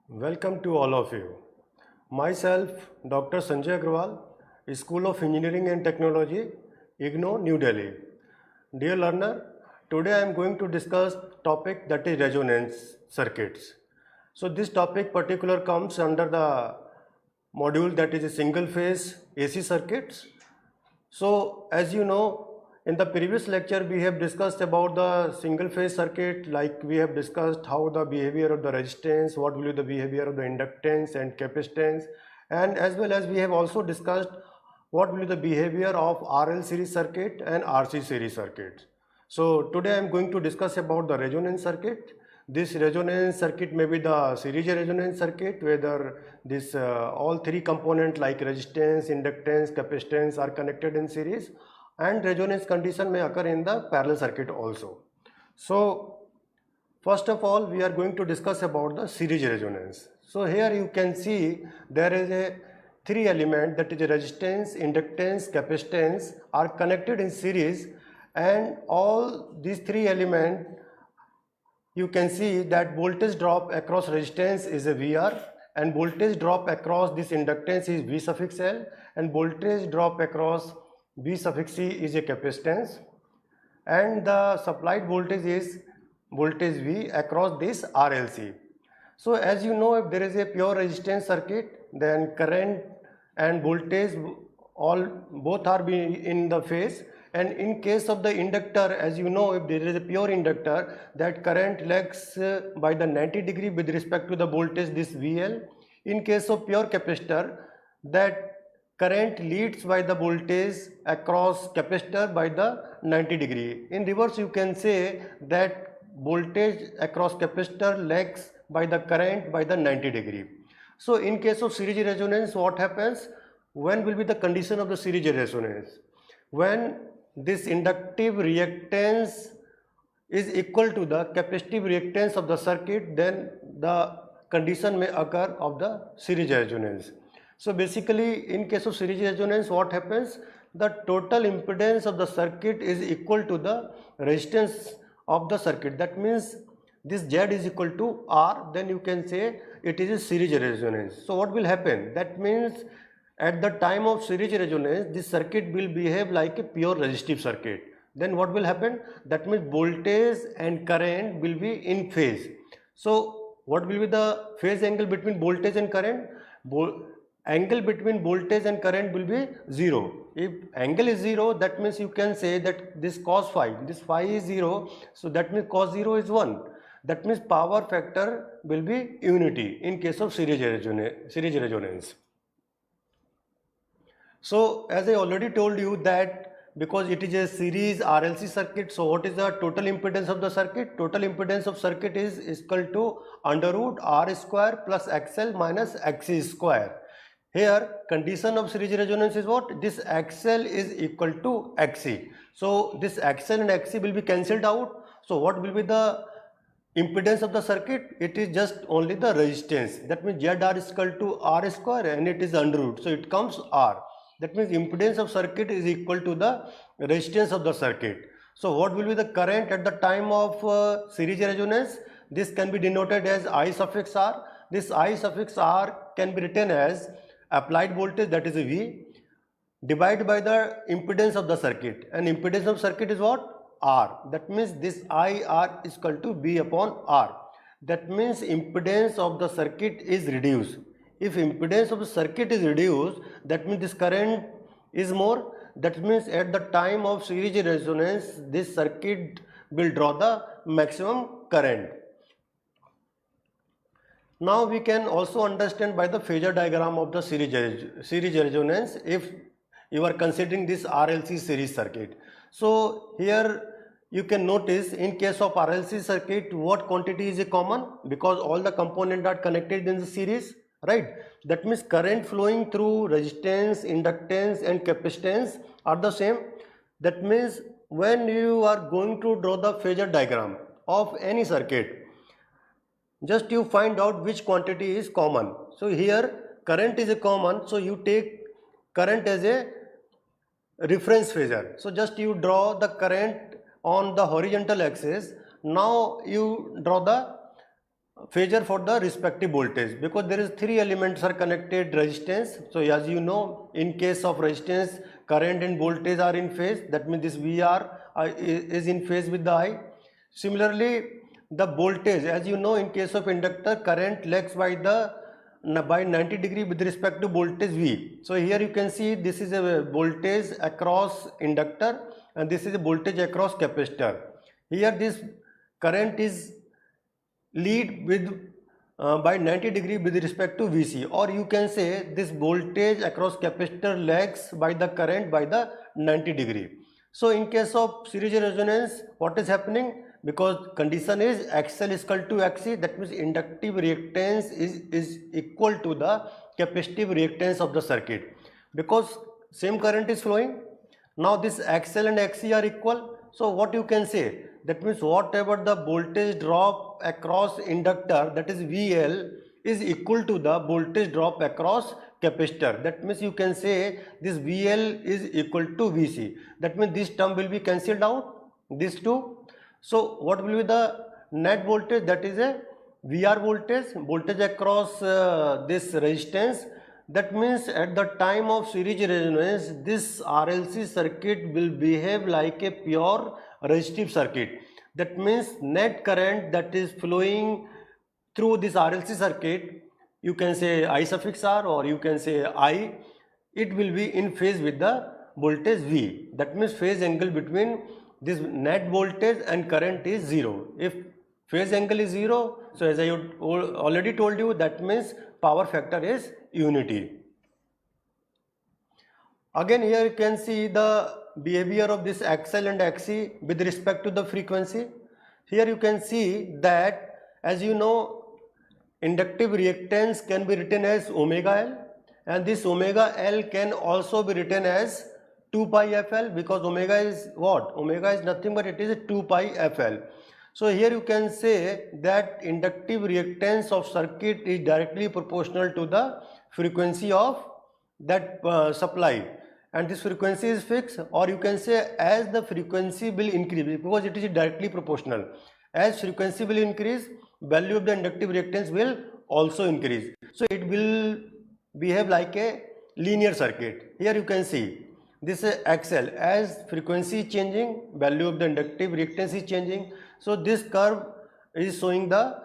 Welcome to all of you. Myself, Dr. Sanjay Agrawal, School of Engineering and Technology, IGNOU, New Delhi. Dear learner, today I am going to discuss topic that is resonance circuits. So this topic particular comes under the module that is a single phase AC circuits. So as you know, in the previous lecture we have discussed about the single phase circuit, like we have discussed how the behavior of the resistance, what will be the behavior of the inductance and capacitance, and as well as we have also discussed what will be the behavior of RL series circuit and RC series circuit. So today I am going to discuss about the resonance circuit. This resonance circuit may be the series resonance circuit, whether this all three components like resistance, inductance, capacitance are connected in series, and resonance condition may occur in the parallel circuit also. So first of all we are going to discuss about the series resonance. So here you can see there is a three element, that is resistance, inductance, capacitance are connected in series, and all these three elements you can see that voltage drop across resistance is a VR, and voltage drop across this inductance is V suffix L, and voltage drop across V suffix C is a capacitance, and the supplied voltage is voltage V across this RLC. So as you know, if there is a pure resistance circuit, then current and voltage all both are in the phase, and in case of the inductor, as you know, if there is a pure inductor, that current lags by the 90 degree with respect to the voltage, this VL. In case of pure capacitor, that current leads by the voltage across capacitor by the 90 degree. In reverse, you can say that voltage across capacitor lags by the current by the 90 degree. So in case of series resonance, what happens? When will be the condition of the series resonance? When this inductive reactance is equal to the capacitive reactance of the circuit, then the condition may occur of the series resonance. So basically in case of series resonance, what happens? The total impedance of the circuit is equal to the resistance of the circuit. That means this Z is equal to R, then you can say it is a series resonance. So what will happen? That means at the time of series resonance, this circuit will behave like a pure resistive circuit. Then what will happen? That means voltage and current will be in phase. So what will be the phase angle between voltage and current? Angle between voltage and current will be 0. If angle is 0, that means you can say that this cos phi, this phi is 0, so that means cos 0 is 1. That means power factor will be unity in case of series resonance. So as I already told you that because it is a series RLC circuit, so what is the total impedance of the circuit? Total impedance of circuit is equal to under root R square plus XL minus XC square. Here condition of series resonance is what? This XL is equal to XC. So this XL and XC will be cancelled out. So what will be the impedance of the circuit? It is just only the resistance. That means ZR is equal to R square and it is under root. So it comes R. That means impedance of circuit is equal to the resistance of the circuit. So what will be the current at the time of series resonance? This can be denoted as I suffix R. This I suffix R can be written as applied voltage, that is a V, divided by the impedance of the circuit, and impedance of circuit is what? R. That means this IR is equal to V upon R. That means impedance of the circuit is reduced. If impedance of the circuit is reduced, that means this current is more. That means at the time of series resonance, this circuit will draw the maximum current. Now we can also understand by the phasor diagram of the series resonance if you are considering this RLC series circuit. So here you can notice in case of RLC circuit what quantity is common, because all the components are connected in the series, right? That means current flowing through resistance, inductance and capacitance are the same. That means when you are going to draw the phasor diagram of any circuit, just you find out which quantity is common. So here current is a common, so you take current as a reference phasor. So just you draw the current on the horizontal axis. Now you draw the phasor for the respective voltage, because there is three elements are connected resistance. So as you know, in case of resistance, current and voltage are in phase. That means this VR is in phase with the I. Similarly, the voltage, as you know, in case of inductor, current lags by 90 degree with respect to voltage V. So here you can see this is a voltage across inductor and this is a voltage across capacitor. Here this current is lead with by 90 degree with respect to VC, or you can say this voltage across capacitor lags by the current by the 90 degree. So in case of series resonance, what is happening? Because condition is XL is equal to XC, that means inductive reactance is equal to the capacitive reactance of the circuit, because same current is flowing. Now this XL and XC are equal. So what you can say, that means whatever the voltage drop across inductor, that is VL, is equal to the voltage drop across capacitor. That means you can say this VL is equal to VC. That means this term will be cancelled out, these two. So what will be the net voltage? That is a VR voltage across this resistance. That means at the time of series resonance, this RLC circuit will behave like a pure resistive circuit. That means net current that is flowing through this RLC circuit, you can say I suffix R or you can say I, it will be in phase with the voltage V. That means phase angle between this net voltage and current is 0. If phase angle is 0, so as I already told you, that means power factor is unity. Again here you can see the behavior of this XL and XC with respect to the frequency. Here you can see that, as you know, inductive reactance can be written as omega L, and this omega L can also be written as 2 pi FL, because omega is what? Omega is nothing but it is 2 pi FL. So here you can say that inductive reactance of circuit is directly proportional to the frequency of that supply, and this frequency is fixed, or you can say as the frequency will increase, because it is directly proportional. As frequency will increase, value of the inductive reactance will also increase. So it will behave like a linear circuit. Here you can see this is XL, as frequency is changing, value of the inductive reactance is changing. So this curve is showing the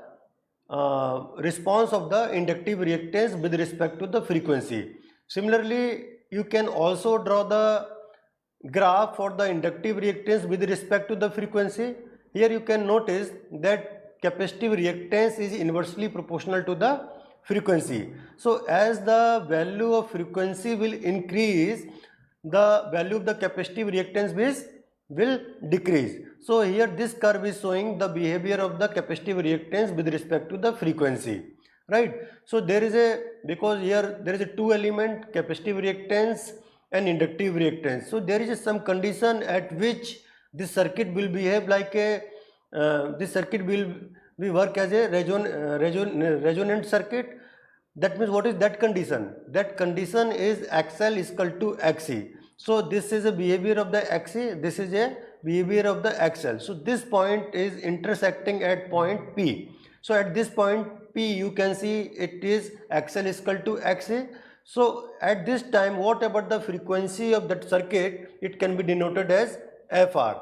response of the inductive reactance with respect to the frequency. Similarly, you can also draw the graph for the inductive reactance with respect to the frequency. Here you can notice that capacitive reactance is inversely proportional to the frequency. So as the value of frequency will increase, the value of the capacitive reactance will decrease. So here this curve is showing the behavior of the capacitive reactance with respect to the frequency, right? So there is a, because here there is a two element, capacitive reactance and inductive reactance. So there is some condition at which this circuit will behave like a this circuit will work as a resonant circuit. That means what is that condition? That condition is XL is equal to XC. So this is a behavior of the XC, this is a behavior of the XL. So this point is intersecting at point P. So at this point P you can see it is XL is equal to XC. So at this time, whatever the frequency of that circuit, it can be denoted as FR,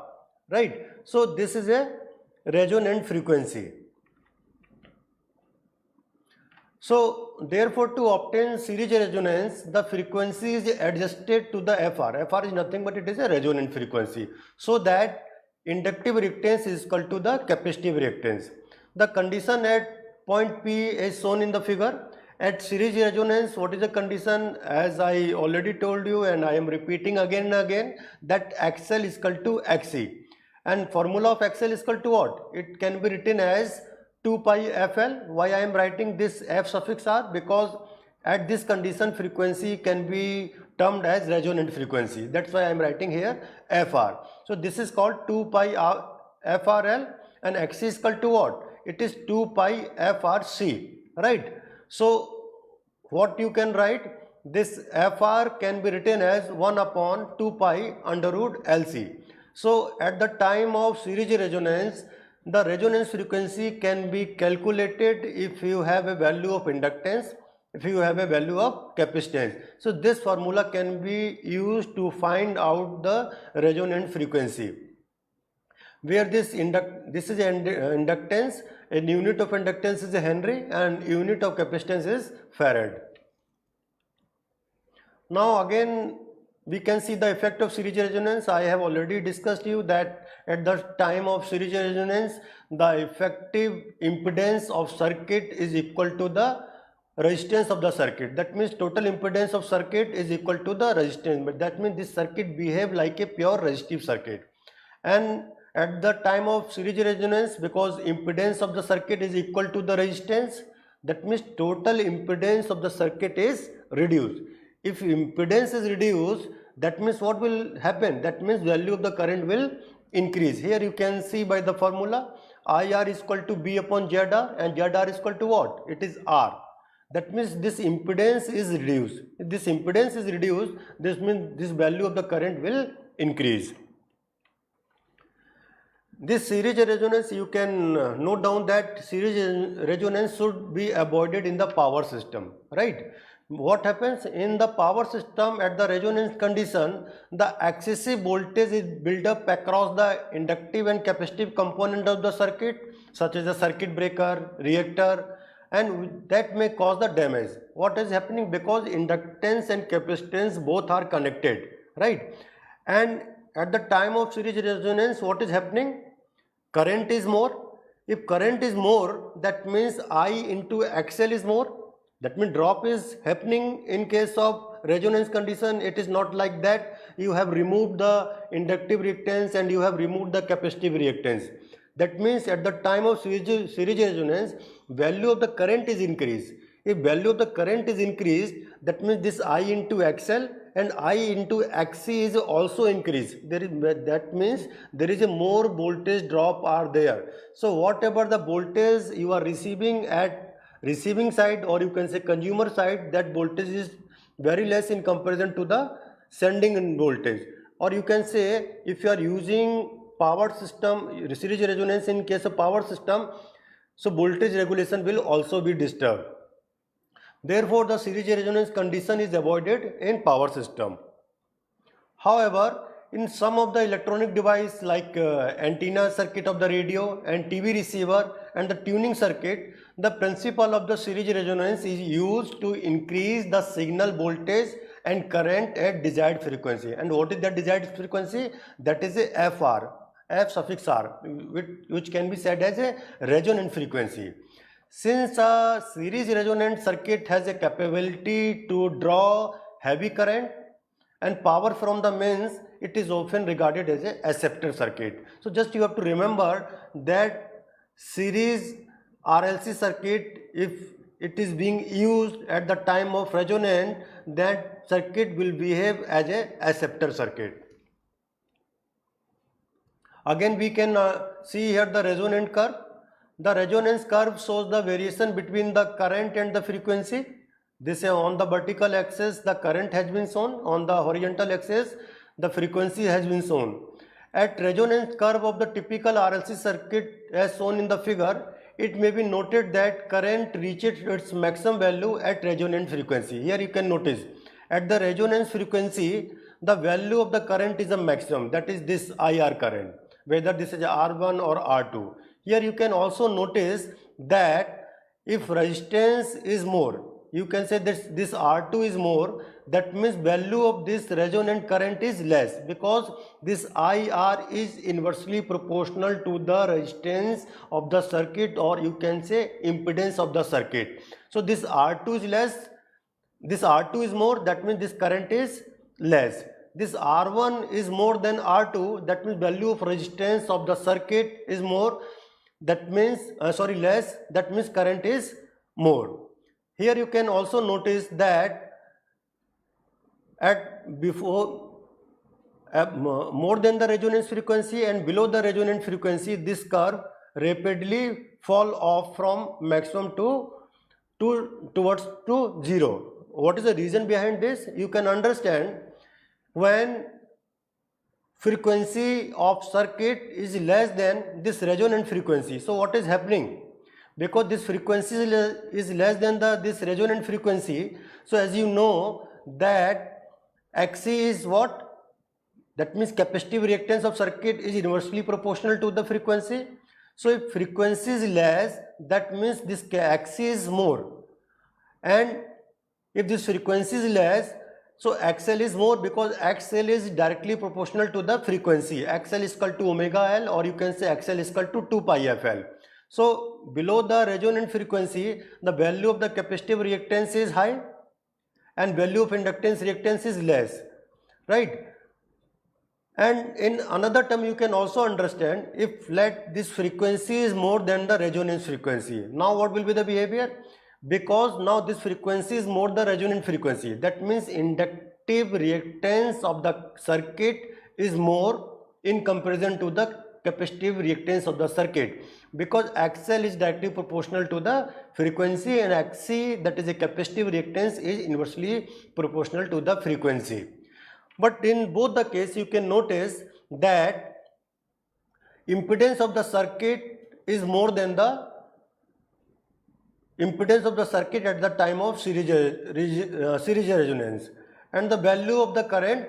right? So this is a resonant frequency. So therefore, to obtain series resonance, the frequency is adjusted to the FR. FR is nothing but it is a resonant frequency. So that inductive reactance is equal to the capacitive reactance. The condition at point P is shown in the figure. At series resonance, what is the condition? As I already told you and I am repeating again and again, that XL is equal to XC. And formula of XL is equal to what? It can be written as 2 pi FL. Why I am writing this F suffix R? Because at this condition frequency can be termed as resonant frequency. That's why I am writing here FR. So this is called 2 pi FRL, and XC is equal to what? It is 2 pi FRC, right? So what you can write, this FR can be written as 1 upon 2 pi under root LC. So at the time of series resonance, The resonance frequency can be calculated if you have a value of inductance, if you have a value of capacitance. So this formula can be used to find out the resonance frequency, where this is inductance, a unit of inductance is a Henry and unit of capacitance is Farad. Now again we can see the effect of series resonance. I have already discussed you that at the time of series resonance, the effective impedance of circuit is equal to the resistance of the circuit. That means total impedance of circuit is equal to the resistance, but that means this circuit behave like a pure resistive circuit. And at the time of series resonance, because impedance of the circuit is equal to the resistance, that means total impedance of the circuit is reduced. If impedance is reduced, that means what will happen? That means value of the current will increase. Here you can see by the formula, IR is equal to B upon ZR, and ZR is equal to what? It is R. That means this impedance is reduced. If this impedance is reduced, this means this value of the current will increase. This series resonance, you can note down that series resonance should be avoided in the power system, right? What happens in the power system at the resonance condition, the excessive voltage is built up across the inductive and capacitive component of the circuit, such as the circuit breaker, reactor, and that may cause the damage. What is happening? Because inductance and capacitance both are connected, right? And at the time of series resonance, what is happening? Current is more. If current is more, that means I into XL is more. That means drop is happening in case of resonance condition. It is not like that. You have removed the inductive reactance and you have removed the capacitive reactance. That means at the time of series resonance, value of the current is increased. If value of the current is increased, that means this I into XL and I into XC is also increased. That means there is a more voltage drop are there. So whatever the voltage you are receiving at receiving side, or you can say consumer side, that voltage is very less in comparison to the sending voltage. Or you can say if you are using power system, series resonance in case of power system, so voltage regulation will also be disturbed. Therefore, the series resonance condition is avoided in power system. However, in some of the electronic device like antenna circuit of the radio and TV receiver and the tuning circuit, the principle of the series resonance is used to increase the signal voltage and current at desired frequency. And what is that desired frequency? That is a FR, F suffix R, which can be said as a resonant frequency. Since a series resonant circuit has a capability to draw heavy current and power from the mains, it is often regarded as a acceptor circuit. So just you have to remember that series RLC circuit, if it is being used at the time of resonance, that circuit will behave as a acceptor circuit. Again we can see here the resonant curve. The resonance curve shows the variation between the current and the frequency. This on the vertical axis the current has been shown, on the horizontal axis the frequency has been shown. At resonance curve of the typical RLC circuit as shown in the figure, it may be noted that current reaches its maximum value at resonance frequency. Here you can notice at the resonance frequency the value of the current is a maximum, that is this IR current, whether this is R1 or R2. Here you can also notice that if resistance is more, you can say that this R2 is more, that means value of this resonant current is less, because this IR is inversely proportional to the resistance of the circuit, or you can say impedance of the circuit. So this R2 is less, this R2 is more, that means this current is less. This R1 is more than R2, that means value of resistance of the circuit is more, that means less, that means current is more. Here you can also notice that at before more than the resonance frequency and below the resonance frequency, this curve rapidly fall off from maximum towards zero. What is the reason behind this? You can understand when frequency of circuit is less than this resonant frequency. So what is happening? Because this frequency is less than this resonant frequency, so as you know that Xc is what? That means capacitive reactance of circuit is inversely proportional to the frequency. So if frequency is less, that means this Xc is more, and if this frequency is less, so XL is more, because XL is directly proportional to the frequency. XL is equal to omega L, or you can say XL is equal to 2 pi FL. So below the resonant frequency, the value of the capacitive reactance is high and value of inductance reactance is less, right? And in another term, you can also understand, if let this frequency is more than the resonance frequency, now what will be the behavior? Because now this frequency is more the resonant frequency, that means inductive reactance of the circuit is more in comparison to the capacitive reactance of the circuit, because XL is directly proportional to the frequency and Xc, that is a capacitive reactance, is inversely proportional to the frequency. But in both the case, you can notice that impedance of the circuit is more than the impedance of the circuit at the time of series resonance, and the value of the current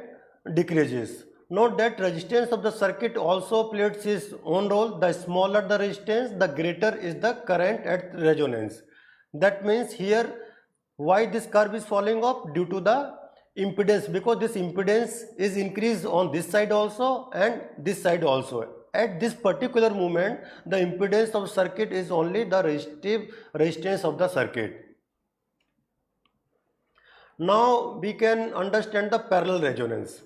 decreases. Note that resistance of the circuit also plays its own role. The smaller the resistance, the greater is the current at resonance. That means here, why this curve is falling off? Due to the impedance, because this impedance is increased on this side also and this side also. At this particular moment, the impedance of circuit is only the resistive resistance of the circuit. Now we can understand the parallel resonance.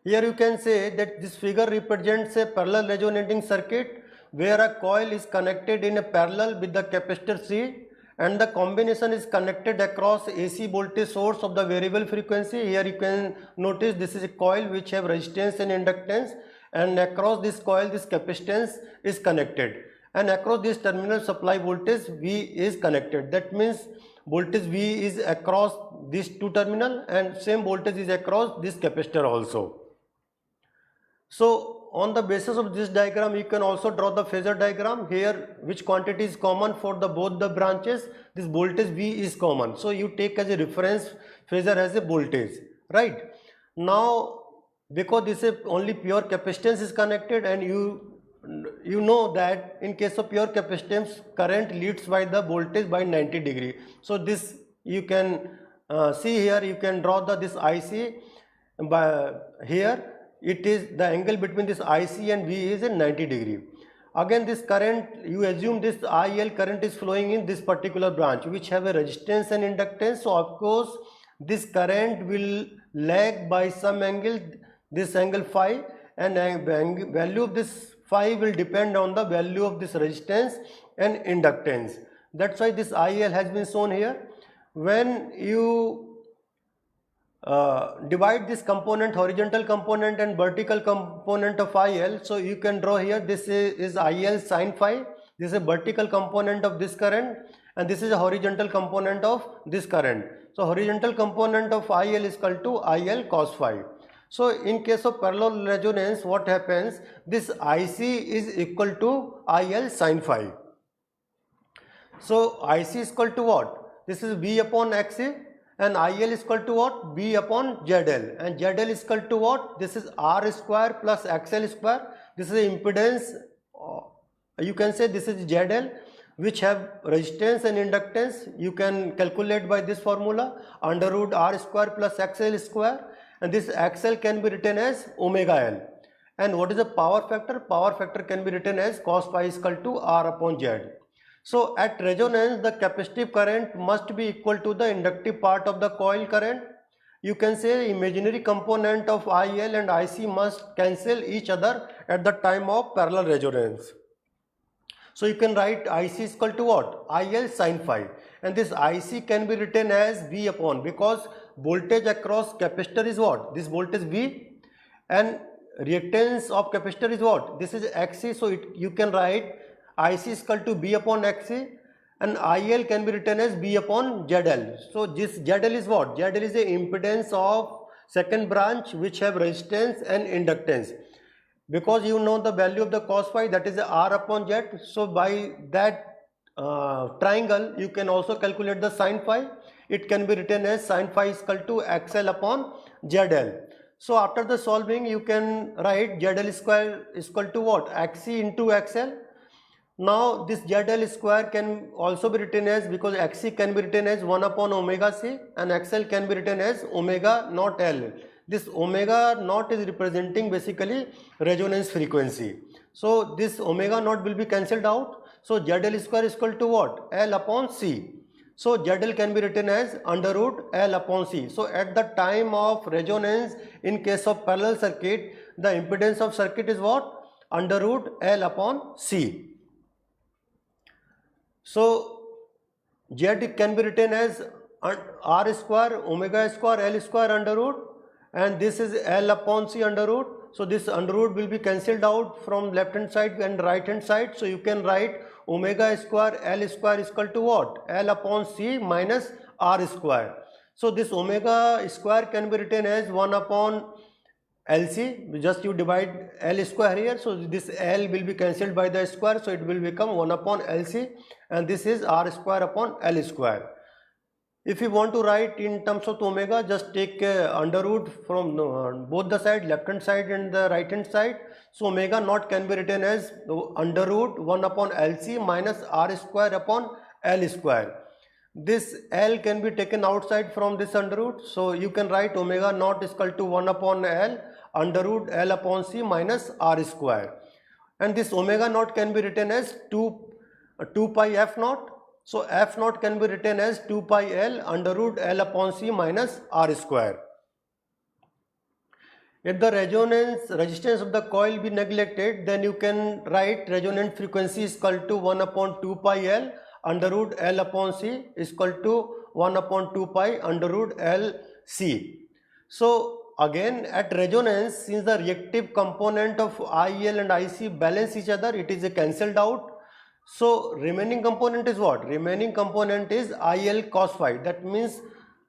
Here you can say that this figure represents a parallel resonating circuit where a coil is connected in a parallel with the capacitor C, and the combination is connected across AC voltage source of the variable frequency. Here you can notice this is a coil which have resistance and inductance, and across this coil this capacitance is connected, and across this terminal supply voltage V is connected. That means voltage V is across these two terminal, and same voltage is across this capacitor also. So on the basis of this diagram, you can also draw the phasor diagram. Here which quantity is common for the both the branches? This voltage V is common, so you take as a reference phasor as a voltage, right? Now because this is only pure capacitance is connected, and you know that in case of pure capacitance, current leads by the voltage by 90 degree. So this you can see here, you can draw this IC by here. It is the angle between this IC and V is in 90 degree. Again this current, you assume this IL current is flowing in this particular branch which have a resistance and inductance. So of course this current will lag by some angle, this angle phi, and value of this phi will depend on the value of this resistance and inductance. That's why this IL has been shown here. When you divide this component, horizontal component and vertical component of IL, so you can draw here, this is IL sin phi, this is a vertical component of this current, and this is a horizontal component of this current. So horizontal component of IL is equal to IL cos phi. So in case of parallel resonance, what happens? This IC is equal to IL sin phi. So IC is equal to what? This is V upon XC, and IL is equal to what? B upon ZL, and ZL is equal to what? This is R square plus XL square. This is impedance, you can say this is ZL, which have resistance and inductance. You can calculate by this formula, under root R square plus XL square, and this XL can be written as omega L. And what is the power factor? Power factor can be written as cos phi is equal to R upon Z. So at resonance, the capacitive current must be equal to the inductive part of the coil current. You can say imaginary component of IL and IC must cancel each other at the time of parallel resonance. So you can write IC is equal to what? IL sin phi, and this IC can be written as V upon, because voltage across capacitor is what? This voltage V, and reactance of capacitor is what? This is XC, so you can write IC is equal to B upon XC, and IL can be written as B upon ZL. So this ZL is what? ZL is the impedance of second branch which have resistance and inductance. because you know the value of the cos phi, that is r upon z. So by that triangle you can also calculate the sin phi. It can be written as sin phi is equal to xl upon zl. So after the solving you can write zl square is equal to what? Xc into xl. Now this zl square can also be written as, because xc can be written as 1 upon omega c and xl can be written as omega naught l. This omega naught is representing basically resonance frequency. So this omega naught will be cancelled out. So zl square is equal to what? L upon c. So zl can be written as under root L upon c. So at the time of resonance in case of parallel circuit, the impedance of circuit is what? Under root L upon c. So Z can be written as R square omega square L square under root, and this is L upon C under root. So this under root will be cancelled out from left hand side and right hand side. So you can write omega square L square is equal to what? L upon C minus R square. So this omega square can be written as 1 upon LC, just you divide L square here, so this L will be cancelled by the square, so it will become 1 upon LC, and this is R square upon L square. If you want to write in terms of omega, just take under root from both the side, left hand side and the right hand side. So omega naught can be written as under root 1 upon LC minus R square upon L square. This L can be taken outside from this under root, so you can write omega naught is equal to 1 upon L under root L upon C minus R square, and this omega naught can be written as 2 pi f naught. So f naught can be written as 2 pi L under root L upon C minus R square. If the resistance of the coil be neglected, then you can write resonant frequency is equal to 1 upon 2 pi L under root L upon C is equal to 1 upon 2 pi under root L C. So again at resonance, since the reactive component of IL and IC balance each other, it is cancelled out. So remaining component is what? Remaining component is IL cos phi. That means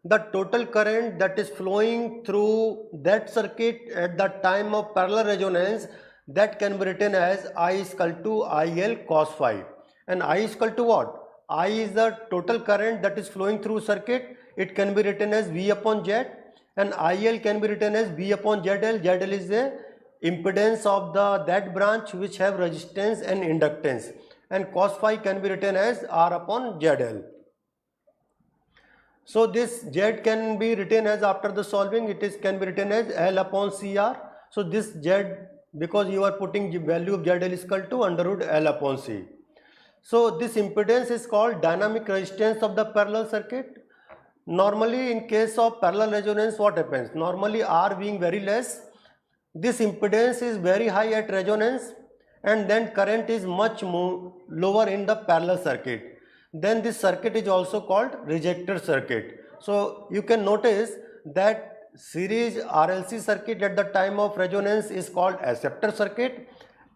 the total current that is flowing through that circuit at the time of parallel resonance, that can be written as I is equal to IL cos phi. And I is equal to what? I is the total current that is flowing through circuit. It can be written as V upon Z, and IL can be written as V upon ZL. ZL is the impedance of that branch which have resistance and inductance, and cos phi can be written as R upon ZL. So this Z can be written as, after the solving, can be written as L upon CR. So this Z, because you are putting the value of ZL is equal to under root L upon C. So this impedance is called dynamic resistance of the parallel circuit. Normally in case of parallel resonance, what happens? Normally R being very less, this impedance is very high at resonance, and then current is much more lower in the parallel circuit. Then this circuit is also called rejector circuit. So you can notice that series RLC circuit at the time of resonance is called acceptor circuit,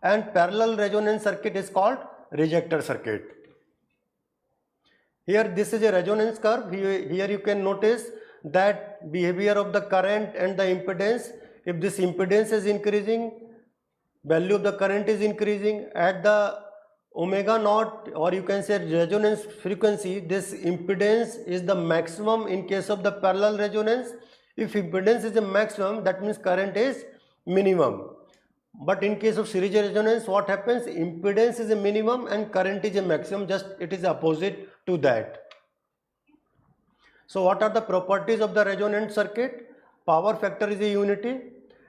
and parallel resonance circuit is called rejector circuit. Here this is a resonance curve. Here you can notice that behavior of the current and the impedance. If this impedance is increasing, value of the current is increasing at the omega naught, or you can say resonance frequency, this impedance is the maximum in case of the parallel resonance. If impedance is a maximum, that means current is minimum. But in case of series resonance, what happens? Impedance is a minimum and current is a maximum, just it is opposite to that. So what are the properties of the resonant circuit? Power factor is a unity,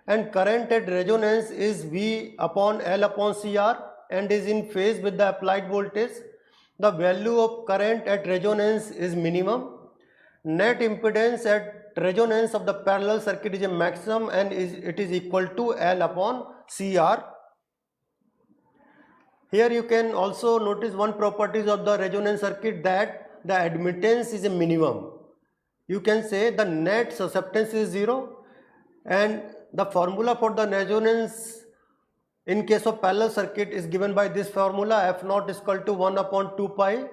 and current at resonance is V upon L upon CR and is in phase with the applied voltage. The value of current at resonance is minimum. Net impedance at resonance of the parallel circuit is a maximum, and it is equal to L upon CR. Here you can also notice one properties of the resonance circuit, that the admittance is a minimum. You can say the net susceptance is 0, and the formula for the resonance in case of parallel circuit is given by this formula: F naught is equal to 1 upon 2 pi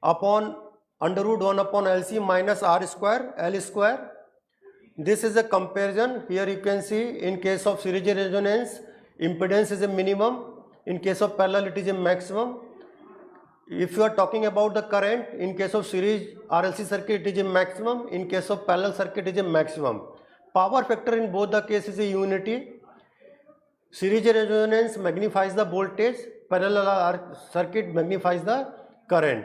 upon under root 1 upon LC minus R square L square. This is a comparison. Here you can see in case of series resonance, impedance is a minimum. In case of parallel, it is a maximum. If you are talking about the current, in case of series RLC circuit, it is a maximum. In case of parallel circuit, it is a maximum. Power factor in both the cases is a unity. Series resonance magnifies the voltage, parallel circuit magnifies the current.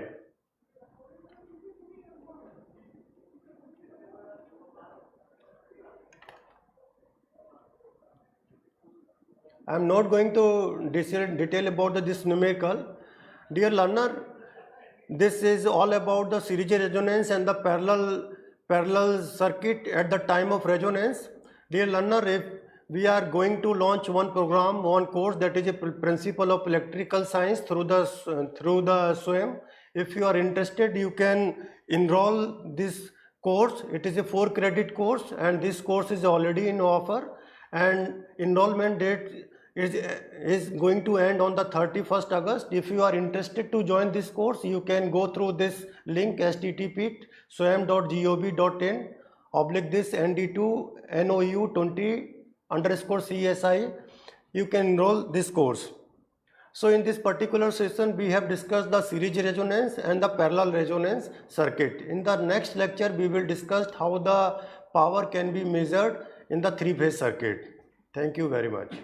I am not going to detail about this numerical. Dear learner, this is all about the series resonance and the parallel circuit at the time of resonance. Dear learner, if we are going to launch one program, one course, that is a principle of electrical science through the SWAYAM. If you are interested, you can enroll this course. It is a 4-credit course, and this course is already in offer, and enrollment date is going to end on the 31st August. If you are interested to join this course, you can go through this link http://swayam.gov.in/this ND2NOU20_CSI. You can enroll this course. So in this particular session, we have discussed the series resonance and the parallel resonance circuit. In the next lecture, we will discuss how the power can be measured in the 3-phase circuit. Thank you very much.